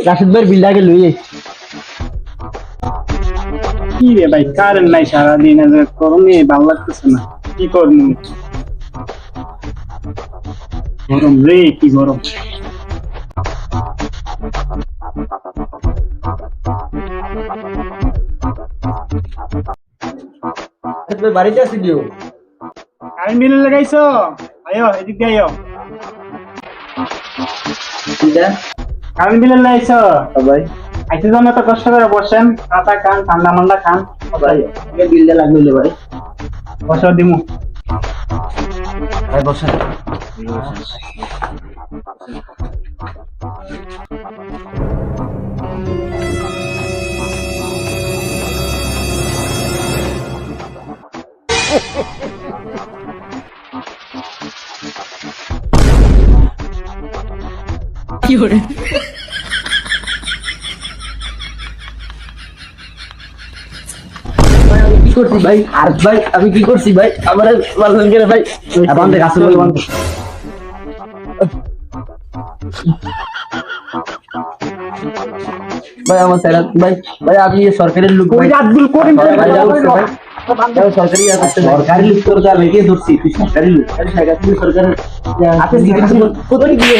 রাশিদ ভাই বিল আগে লইয়ে কি রে ভাই, কারেন্ট নাই সারাদিন, গরমে ভালো লাগতেছে না। কি করবো, গরম রে, কি গরম। বাড়িতে আছি দিও কারেন্ট বিল লাগাইছো? আয়ো এদিক দিয়ে আয়ো। কারেন্ট বিল লাগাইছো ভাই? আইতে জন্য তো কষ্ট করে বসেন, কাঁচা খান, ঠান্ডা মান্ডা খান। ভাই বিলটা লাগবে ভাই। বসো দিমু। ভাই বসেন। কি হরে কি করছি ভাই? আর ভাই আমি কি করছি ভাই? আমার মারলেন কেন ভাই? বান্ধে গাছ বান্ধে ভাই আমার স্যার ভাই। ভাই আপনি সরকারের লোক ভাই, আব্দুল করিম ভাই সরকারি সরকারি লোক তোর যা লেগে ধরছি, তুই সরকারি লোক সরকারের হাতে জিজ্ঞাসা কোথায় গিয়ে